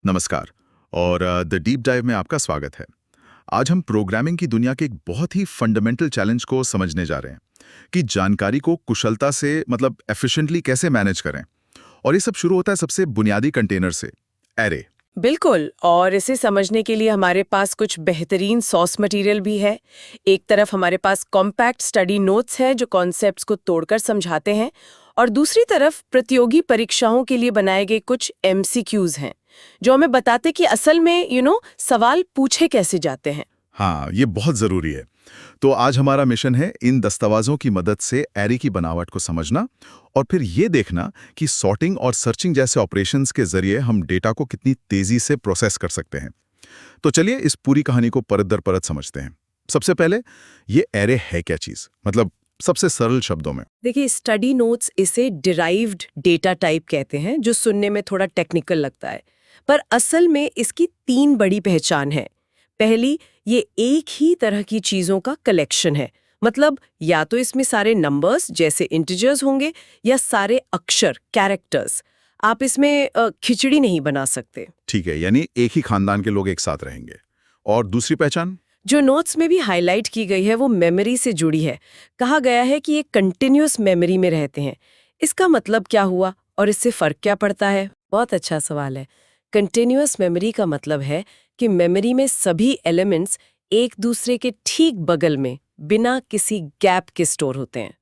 नमस्कार और the deep dive में आपका स्वागत है। आज हम प्रोग्रामिंग की दुनिया के एक बहुत ही फंडामेंटल चैलेंज को समझने जा रहे हैं कि जानकारी को कुशलता से एफिशिएंटली कैसे मैनेज करें। और ये सब शुरू होता है सबसे बुनियादी कंटेनर से, एरे। बिल्कुल। और इसे समझने के लिए हमारे पास कुछ बेहतरीन सोर्स मटेरियल भी है। एक तरफ हमारे पास कॉम्पैक्ट स्टडी नोट्स है जो कॉन्सेप्ट्स को तोड़कर समझाते हैं, और दूसरी तरफ प्रतियोगी परीक्षाओं के लिए बनाए गए कुछ एमसीक्यूज हैं जो हमें बताते कि असल में सवाल पूछे कैसे जाते हैं। हाँ, ये बहुत जरूरी है। तो आज हमारा मिशन है इन दस्तावेजों की मदद से एरे की बनावट को समझना और फिर ये देखना कि सॉर्टिंग और सर्चिंग जैसे ऑपरेशंस के जरिए हम डेटा को कितनी तेजी से प्रोसेस कर सकते हैं। तो चलिए इस पूरी कहानी को परत दर परत समझते हैं। सबसे पहले, ये एरे है क्या चीज, सबसे सरल शब्दों में। देखिए, स्टडी नोट्स इसे डिराइव्ड डेटा टाइप कहते हैं, जो सुनने में थोड़ा टेक्निकल लगता है, पर असल में इसकी 3 बड़ी पहचान है। पहली, ये एक ही तरह की चीजों का कलेक्शन है। मतलब या तो इसमें सारे नंबर्स जैसे इंटिजर्स होंगे या सारे अक्षर, कैरेक्टर्स। आप इसमें खिचड़ी नहीं बना सकते। ठीक है, यानी एक ही खानदान के लोग एक साथ रहेंगे। और दूसरी पहचान जो नोट्स में भी हाईलाइट की गई है वो मेमोरी से जुड़ी है। कहा गया है कि ये कंटिन्यूअस मेमोरी में रहते हैं। इसका मतलब क्या हुआ और इससे फर्क क्या पड़ता है? बहुत अच्छा सवाल है। कंटिन्यूअस मेमोरी का मतलब है कि मेमोरी में सभी एलिमेंट्स एक दूसरे के ठीक बगल में बिना किसी गैप के स्टोर होते हैं।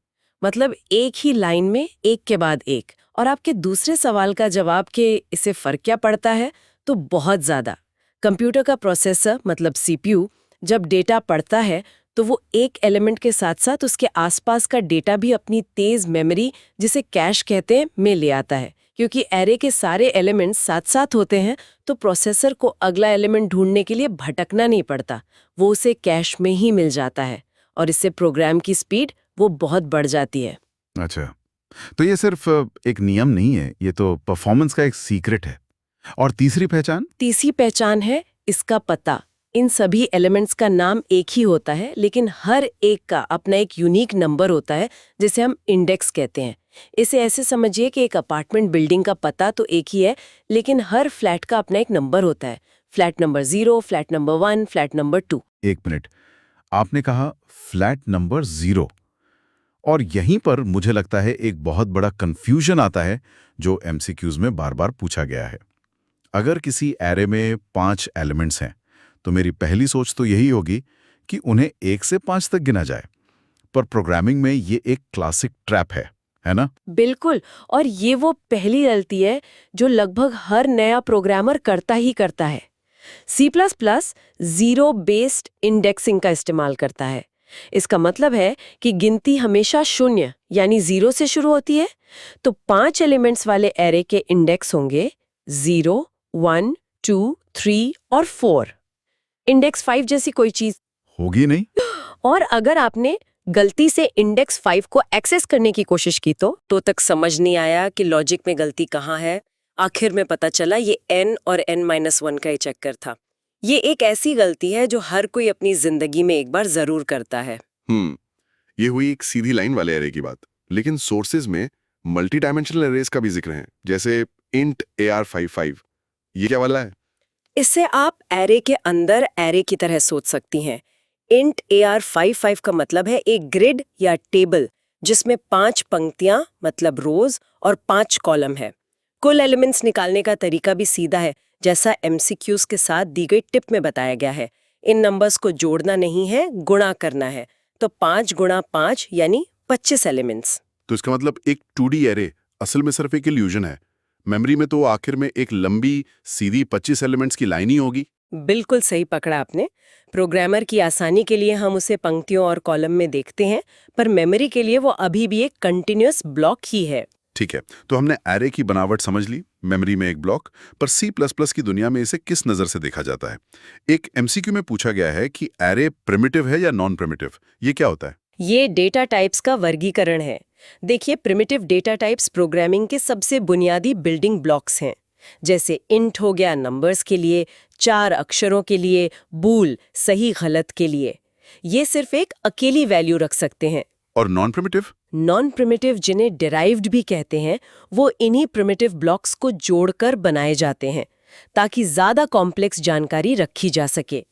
मतलब एक ही लाइन में एक के बाद एक। और आपके दूसरे सवाल का जवाब कि इससे फर्क क्या पड़ता है, तो बहुत ज़्यादा। कंप्यूटर का प्रोसेसर मतलब सीपीयू जब डेटा पढ़ता है तो वो एक एलिमेंट के साथ साथ उसके आसपास का डेटा भी अपनी तेज मेमोरी, जिसे कैश कहते हैं, में ले आता है। क्योंकि एरे के सारे एलिमेंट्स साथ साथ होते हैं तो प्रोसेसर को अगला एलिमेंट ढूंढने के लिए भटकना नहीं पड़ता, वो उसे कैश में ही मिल जाता है। और इससे प्रोग्राम की स्पीड वो बहुत बढ़ जाती है। अच्छा, तो ये सिर्फ एक नियम नहीं है, ये तो परफॉर्मेंस का एक सीक्रेट है। और तीसरी पहचान? तीसरी पहचान है इसका पता। इन सभी एलिमेंट्स का नाम एक ही होता है, लेकिन हर एक का अपना एक यूनिक नंबर होता है, जिसे हम इंडेक्स कहते हैं। इसे ऐसे समझिए कि एक अपार्टमेंट बिल्डिंग का पता तो एक ही है, लेकिन हर फ्लैट का अपना एक नंबर होता है। Flat number 0, flat number 1, flat number 2। एक मिनट, आपने कहा फ्लैट नंबर 0, और यहीं पर मुझे लगता है एक बहुत बड़ा कंफ्यूजन आता है जो एमसीक्यूज में बार बार पूछा गया है। अगर किसी एरे में 5 एलिमेंट्स हैं तो मेरी पहली सोच तो यही होगी कि उन्हें 1 से 5 तक गिना जाए। पर प्रोग्रामिंग में ये एक क्लासिक ट्रैप है ना? बिल्कुल। और ये वो पहली गलती है जो लगभग हर नया प्रोग्रामर करता ही करता है। C++ जीरो बेस्ड इंडेक्सिंग का इस्तेमाल करता है। इसका मतलब है कि गिनती हमेशा 0 यानी 0 से शुरू होती है। तो 5 एलिमेंट्स वाले एरे के इंडेक्स होंगे 0, 1, 2, 3 और 4। इंडेक्स 5 जैसी कोई चीज होगी नहीं। और अगर आपने गलती से इंडेक्स 5 को एक्सेस करने की कोशिश की तो तक समझ नहीं आया कि लॉजिक में गलती कहाँ है। आखिर में पता चला ये n और n-1 का ही चक्कर था। ये एक ऐसी गलती है जो हर कोई अपनी जिंदगी में एक बार जरूर करता है। ये हुई एक सीधी लाइन वाले एरे की बात। लेकिन सोर्सेज में मल्टी डायमेंशनल एरेज का भी जिक्र है, जैसे int AR55। ये क्या वाला है? इससे आप एरे के अंदर एरे की तरह सोच सकती हैं। int AR55 का मतलब है एक ग्रिड या टेबल जिसमें 5 पंक्तियां मतलब रोज और 5 कॉलम है। कुल एलिमेंट्स निकालने का तरीका भी सीधा है, जैसा एमसीक्यूज के साथ दी गई टिप में बताया गया है। इन नंबर्स को जोड़ना नहीं है, गुणा करना है। तो 5 गुणा 5 यानी 25 एलिमेंट्स। तो इसका मतलब एक 2D एरे असल में सिर्फ एक इल्यूजन है। मेमोरी में तो आखिर में एक लंबी सीधी 25 एलिमेंट्स की लाइन ही होगी। बिल्कुल सही पकड़ा आपने। प्रोग्रामर की आसानी के लिए हम उसे पंक्तियों और कॉलम में देखते हैं, पर मेमोरी के लिए वो अभी भी एक कंटिन्यूअस ब्लॉक ही है। ठीक है, तो हमने एरे की बनावट समझ ली, मेमोरी में एक ब्लॉक। पर C++ की दुनिया में इसे किस नजर से देखा जाता है? एक एमसीक्यू में पूछा गया है कि एरे प्रिमिटिव है या नॉन प्रिमिटिव। ये क्या होता है? ये डेटा टाइप्स का वर्गीकरण है। देखिए, प्रिमिटिव डेटा टाइप्स प्रोग्रामिंग के सबसे बुनियादी बिल्डिंग ब्लॉक्स हैं। जैसे इंट हो गया नंबर्स के लिए, 4 अक्षरों के लिए, बूल सही गलत के लिए। ये सिर्फ एक अकेली वैल्यू रख सकते हैं। और नॉन प्रिमिटिव? नॉन प्रिमिटिव, जिन्हें डिराइव्ड भी कहते हैं, वो इन्हीं प्रिमिटिव ब्लॉक्स को जोड़कर बनाए जाते हैं। ताकि ज्यादा कॉम्प्लेक्स जानकारी रखी जा सके।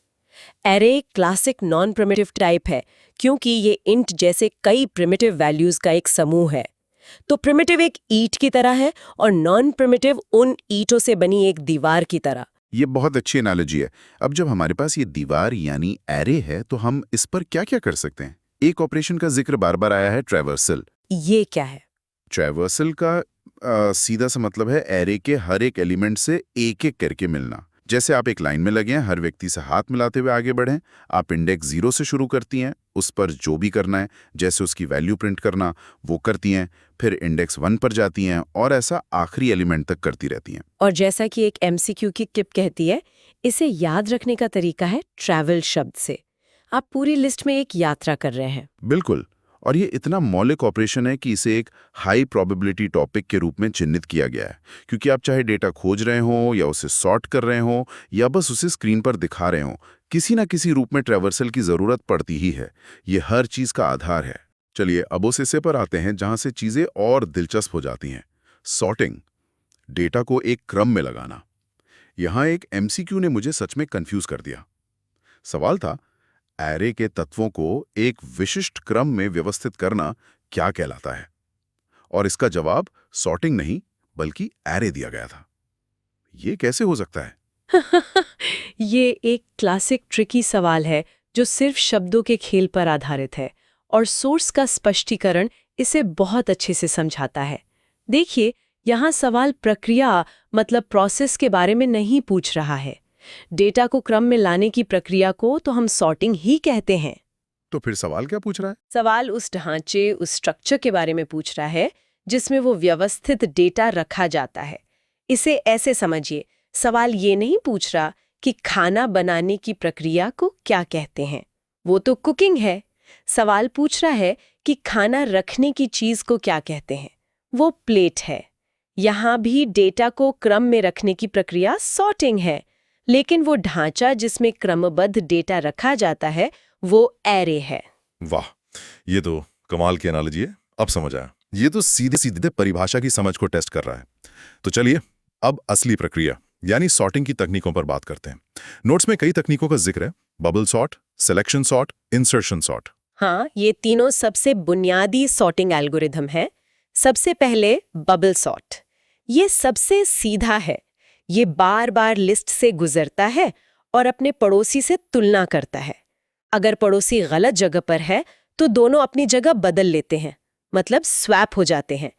Array classic non primitive type है क्योंकि ये इंट जैसे कई प्रिमिटिव वैल्यूज का एक समूह है। तो प्रिमिटिव एक ईंट की तरह है और नॉन प्रिमिटिव उन ईंटों से बनी एक दीवार की तरह। ये बहुत अच्छी एनालॉजी है। अब जब हमारे पास ये दीवार यानी एरे है तो हम इस पर क्या क्या कर सकते हैं? एक ऑपरेशन का जिक्र बार बार आया है, ट्रैवर्सल। ये क्या है? ट्रैवर्सल का सीधा सा मतलब है एरे के हर एक एलिमेंट से एक एक करके मिलना। जैसे आप एक लाइन में लगे हैं, हर व्यक्ति से हाथ मिलाते हुए आगे बढ़ें। आप इंडेक्स 0 से शुरू करती हैं, उस पर जो भी करना है जैसे उसकी वैल्यू प्रिंट करना वो करती हैं, फिर इंडेक्स 1 पर जाती हैं और ऐसा आखिरी एलिमेंट तक करती रहती हैं। और जैसा कि एक एमसीक्यू की टिप कहती है, इसे याद रखने का तरीका है ट्रैवल शब्द से। आप पूरी लिस्ट में एक यात्रा कर रहे हैं। बिल्कुल, और ये इतना मौलिक ऑपरेशन है कि इसे एक हाई प्रोबेबिलिटी टॉपिक के रूप में चिन्हित किया गया है, क्योंकि आप चाहे डेटा खोज रहे हो या उसे सॉर्ट कर रहे हो या बस उसे स्क्रीन पर दिखा रहे हो, किसी ना किसी रूप में ट्रैवर्सल की जरूरत पड़ती ही है। ये हर चीज का आधार है। चलिए अब उस हिस्से पर आते हैं जहां से चीजें और दिलचस्प हो जाती हैं। सॉर्टिंग, डेटा को एक क्रम में लगाना। यहां एक एमसीक्यू ने मुझे सच में कंफ्यूज कर दिया। सवाल था, एरे के तत्वों को एक विशिष्ट क्रम में व्यवस्थित करना क्या कहलाता है? और इसका जवाब सॉर्टिंग नहीं बल्कि एरे दिया गया था। ये कैसे हो सकता है? ये एक क्लासिक ट्रिकी सवाल है जो सिर्फ शब्दों के खेल पर आधारित है और सोर्स का स्पष्टीकरण इसे बहुत अच्छे से समझाता है। देखिए, यहाँ सवाल प्रक्रिया मतलब प्रोसेस के बारे में नहीं पूछ रहा है। डेटा को क्रम में लाने की प्रक्रिया को तो हम सॉर्टिंग ही कहते हैं। तो फिर सवाल क्या पूछ रहा है? सवाल उस ढांचे, उस स्ट्रक्चर के बारे में पूछ रहा है जिसमें वो व्यवस्थित डेटा रखा जाता है। इसे ऐसे समझिए, सवाल ये नहीं पूछ रहा कि खाना बनाने की प्रक्रिया को क्या कहते हैं, वो तो कुकिंग है। सवाल पूछ रहा है कि खाना रखने की चीज को क्या कहते हैं, वो प्लेट है। यहाँ भी डेटा को क्रम में रखने की प्रक्रिया सॉर्टिंग है, लेकिन वो ढांचा जिसमें क्रमबद्ध डेटा रखा जाता है वो एरे है। वाह, ये तो कमाल की एनालॉजी है। अब समझ आया। ये तो सीधे सीधे परिभाषा की समझ को टेस्ट कर रहा है। तो चलिए अब असली प्रक्रिया यानी सॉर्टिंग की तकनीकों पर बात करते हैं। नोट्स में कई तकनीकों का जिक्र है, bubble sort, selection sort, insertion sort. हाँ, ये तीनों सबसे बुनियादी सॉर्टिंग एल्गोरिथम है। सबसे पहले बबल सॉर्ट। ये सबसे सीधा है। ये बार बार लिस्ट से गुजरता है और अपने पड़ोसी से तुलना करता है। अगर पड़ोसी गलत जगह पर है तो दोनों अपनी जगह बदल लेते हैं, मतलब स्वैप हो जाते हैं।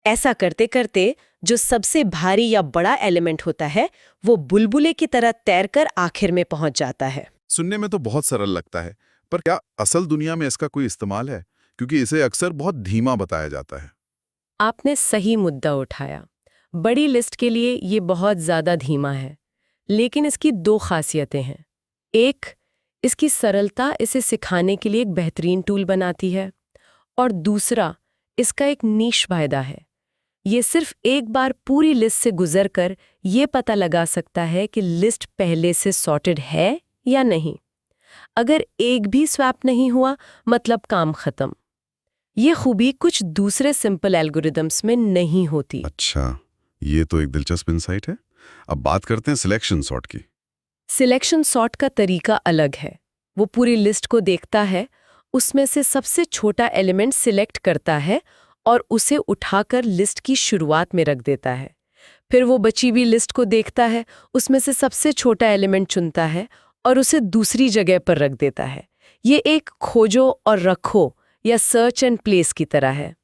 ऐसा करते करते जो सबसे भारी या बड़ा एलिमेंट होता है वो बुलबुले की तरह तैरकर आखिर में पहुंच जाता है। सुनने में तो बहुत सरल लगता है, पर क्या असल दुनिया में इसका कोई इस्तेमाल है? क्योंकि इसे अक्सर बहुत धीमा बताया जाता है। आपने सही मुद्दा उठाया। बड़ी लिस्ट के लिए ये बहुत ज़्यादा धीमा है, लेकिन इसकी दो खासियतें हैं। एक, इसकी सरलता इसे सिखाने के लिए एक बेहतरीन टूल बनाती है, और दूसरा, इसका एक नीश फायदा है। ये सिर्फ एक बार पूरी लिस्ट से गुजरकर ये पता लगा सकता है कि लिस्ट पहले से सॉर्टेड है या नहीं। अगर एक भी स्वैप नहीं हुआ, मतलब काम खत्म। ये खूबी कुछ दूसरे सिंपल एल्गोरिदम्स में नहीं होती। अच्छा, ये तो एक दिलचस्प इंसाइट है। अब बात करते हैं सिलेक्शन सॉर्ट की। सिलेक्शन सॉर्ट का तरीका अलग है। वो पूरी लिस्ट को देखता है, उसमें से सबसे छोटा एलिमेंट सिलेक्ट करता है और उसे उठाकर लिस्ट की शुरुआत में रख देता है। फिर वो बची हुई लिस्ट को देखता है, उसमें से सबसे छोटा एलिमेंट चुनता है और उसे दूसरी जगह पर रख देता है। ये एक खोजो और रखो या सर्च एंड प्लेस की तरह है।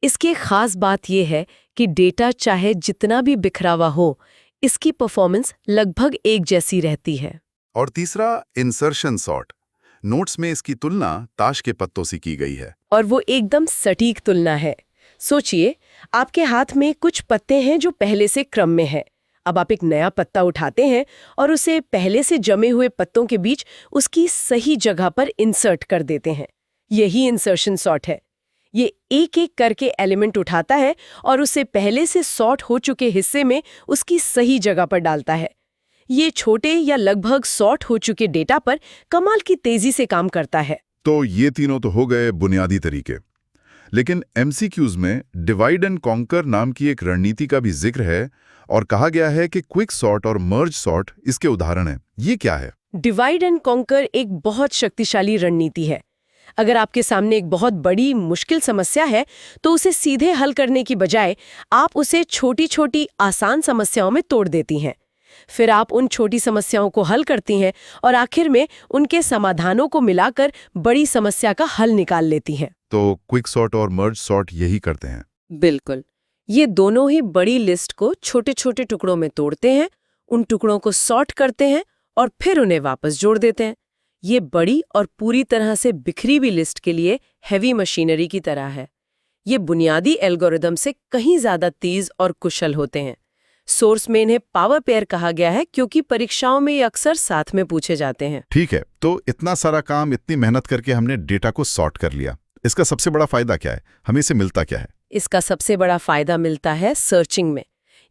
इसकी खास बात यह है कि डेटा चाहे जितना भी बिखरा हुआ हो, इसकी परफॉर्मेंस लगभग एक जैसी रहती है। और तीसरा, इंसर्शन सॉर्ट। नोट्स में इसकी तुलना ताश के पत्तों से की गई है। और वो एकदम सटीक तुलना है। सोचिए, आपके हाथ में कुछ पत्ते हैं जो पहले से क्रम में है। अब आप एक नया पत्ता उठाते हैं और उसे पहले से जमे हुए पत्तों के बीच उसकी सही जगह पर इंसर्ट कर देते हैं। यही इंसर्शन सॉर्ट है। ये एक एक करके एलिमेंट उठाता है और उसे पहले से सॉर्ट हो चुके हिस्से में उसकी सही जगह पर डालता है। ये छोटे या लगभग सॉर्ट हो चुके डेटा पर कमाल की तेजी से काम करता है। तो ये तीनों तो हो गए बुनियादी तरीके, लेकिन एमसीक्यूज में डिवाइड एंड कॉन्कर नाम की एक रणनीति का भी जिक्र है और कहा गया है कि क्विक सॉर्ट और मर्ज सॉर्ट इसके उदाहरण हैं। ये क्या है? डिवाइड एंड कॉन्कर एक बहुत शक्तिशाली रणनीति है। अगर आपके सामने एक बहुत बड़ी मुश्किल समस्या है तो उसे सीधे हल करने की बजाय आप उसे छोटी छोटी आसान समस्याओं में तोड़ देती हैं। फिर आप उन छोटी समस्याओं को हल करती हैं और आखिर में उनके समाधानों को मिलाकर बड़ी समस्या का हल निकाल लेती हैं। तो क्विक सॉर्ट और मर्ज सॉर्ट यही करते हैं। बिल्कुल, ये दोनों ही बड़ी लिस्ट को छोटे छोटे टुकड़ों में तोड़ते हैं, उन टुकड़ों को सॉर्ट करते हैं और फिर उन्हें वापस जोड़ देते हैं। ये बड़ी और पूरी तरह से बिखरी हुई लिस्ट के लिए हैवी मशीनरी की तरह है। ये बुनियादी एल्गोरिदम से कहीं ज्यादा तेज और कुशल होते हैं। सोर्स में इन्हें पावर पेयर कहा गया है क्योंकि परीक्षाओं में ये अक्सर साथ में पूछे जाते हैं। ठीक है, तो इतना सारा काम, इतनी मेहनत करके हमने डेटा को सॉर्ट कर लिया। इसका सबसे बड़ा फायदा क्या है? हमें इससे मिलता क्या है? इसका सबसे बड़ा फायदा मिलता है सर्चिंग में,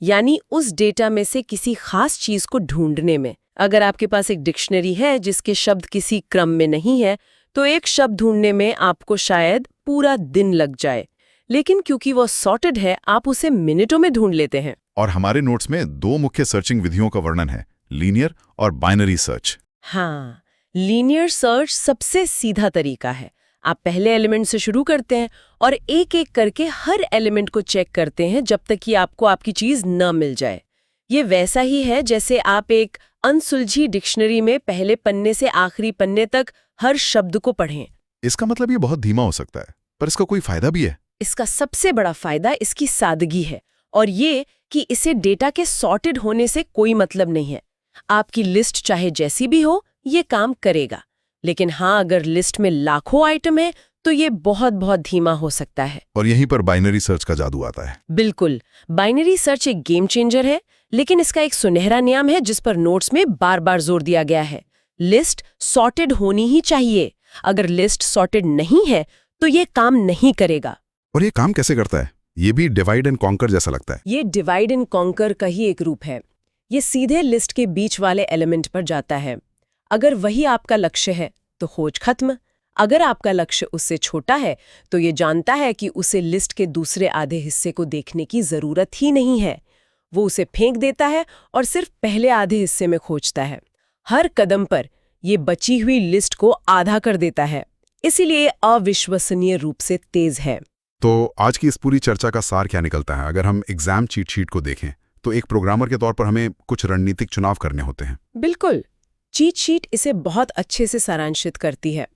यानी उस डेटा में से किसी खास चीज को ढूंढने में। अगर आपके पास एक डिक्शनरी है जिसके शब्द किसी क्रम में नहीं है तो एक शब्द ढूंढने में आपको शायद पूरा दिन लग जाए, लेकिन क्योंकि वो सॉर्टेड है आप उसे मिनटों में ढूंढ लेते हैं। और हमारे नोट्स में 2 मुख्य सर्चिंग विधियों का वर्णन है, लीनियर और बाइनरी सर्च। हाँ, लीनियर सर्च सबसे सीधा तरीका है। आप पहले एलिमेंट से शुरू करते हैं और एक एक करके हर एलिमेंट को चेक करते हैं जब तक कि आपको आपकी चीज न मिल जाए। ये वैसा ही है जैसे आप एक अनसुलझी डिक्शनरी में पहले पन्ने से आखिरी पन्ने तक हर शब्द को पढ़ें। इसका मतलब ये बहुत धीमा हो सकता है, पर इसका कोई फायदा भी है? इसका सबसे बड़ा फायदा इसकी सादगी है और ये कि इसे डेटा के सॉर्टेड होने से कोई मतलब नहीं है। आपकी लिस्ट चाहे जैसी भी हो, ये काम करेगा। लेकिन हाँ, अगर लिस्ट में लाखों आइटम है तो ये बहुत बहुत धीमा हो सकता है। और यहीं पर बाइनरी सर्च का जादू आता है। बिल्कुल, बाइनरी सर्च एक गेम चेंजर है, लेकिन इसका एक सुनहरा नियम है जिस पर नोट्स में बार बार जोर दिया गया है। लिस्ट सॉर्टेड होनी ही चाहिए। अगर लिस्ट सॉर्टेड नहीं है तो ये काम नहीं करेगा। और ये काम कैसे करता है? ये भी डिवाइड एंड कॉन्कर जैसा लगता है। ये डिवाइड एंड कॉन्कर का ही एक रूप है। ये सीधे लिस्ट के बीच वाले एलिमेंट पर जाता है। अगर वही आपका लक्ष्य है तो खोज खत्म। अगर आपका लक्ष्य उससे छोटा है तो ये जानता है कि उसे लिस्ट के दूसरे आधे हिस्से को देखने की जरूरत ही नहीं है। वो उसे फेंक देता है और सिर्फ पहले आधे हिस्से में खोजता है। हर कदम पर ये बची हुई लिस्ट को आधा कर देता है, इसीलिए अविश्वसनीय रूप से तेज है। तो आज की इस पूरी चर्चा का सार क्या निकलता है? अगर हम एग्जाम चीट शीट को देखें तो एक प्रोग्रामर के तौर पर हमें कुछ रणनीतिक चुनाव करने होते हैं। बिल्कुल, चीट शीट इसे बहुत अच्छे से सारांशित करती है।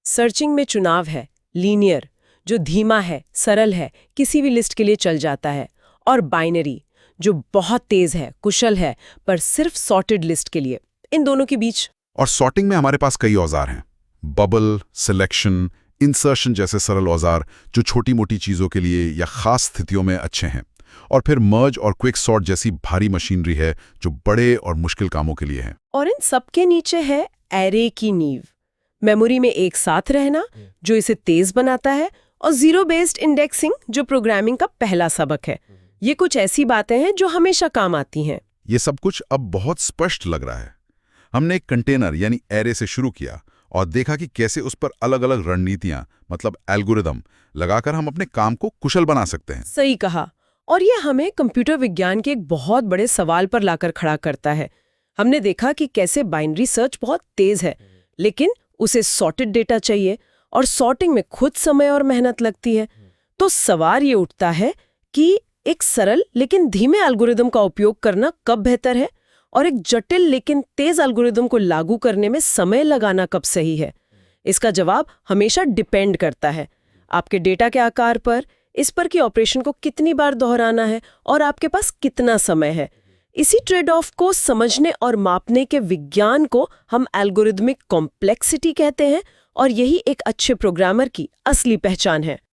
सर्चिंग में चुनाव है लीनियर, जो धीमा है, सरल है, किसी भी लिस्ट के लिए चल जाता है, और बाइनरी, जो बहुत तेज है, कुशल है, पर सिर्फ सॉर्टेड लिस्ट के लिए। इन दोनों के बीच। और सॉर्टिंग में हमारे पास कई औजार हैं, बबल, सिलेक्शन, इंसर्शन जैसे सरल औजार जो छोटी मोटी चीजों के लिए या खास स्थितियों में अच्छे हैं। और फिर मर्ज और क्विक सॉर्ट जैसी भारी मशीनरी है जो बड़े और मुश्किल कामों के लिए है। और इन सबके नीचे है एरे की नींव, मेमोरी में एक साथ रहना जो इसे तेज बनाता है, और जीरो बेस्ड इंडेक्सिंग जो प्रोग्रामिंग का पहला सबक है। ये कुछ ऐसी बातें हैं जो हमेशा काम आती हैं। ये सब कुछ अब बहुत स्पष्ट लग रहा है। हमने एक कंटेनर यानी एरे से शुरू किया और देखा कि कैसे उस पर अलग अलग रणनीतियां, मतलब एल्गोरिदम लगाकर हम अपने काम को कुशल बना सकते हैं। सही कहा। और ये हमें कंप्यूटर विज्ञान के एक बहुत बड़े सवाल पर लाकर खड़ा करता है। हमने देखा कि कैसे बाइनरी सर्च बहुत तेज है, लेकिन उसे सॉर्टेड डेटा चाहिए और सॉर्टिंग में खुद समय और मेहनत लगती है। तो सवाल ये उठता है कि एक सरल लेकिन धीमे एल्गोरिदम का उपयोग करना कब बेहतर है, और एक जटिल लेकिन तेज एल्गोरिदम को लागू करने में समय लगाना कब सही है। इसका जवाब हमेशा डिपेंड करता है आपके डेटा के आकार पर, इस पर कि ऑपरेशन को कितनी बार दोहराना है और आपके पास कितना समय है। इसी ट्रेड ऑफ को समझने और मापने के विज्ञान को हम एल्गोरिदमिक कॉम्प्लेक्सिटी कहते हैं, और यही एक अच्छे प्रोग्रामर की असली पहचान है।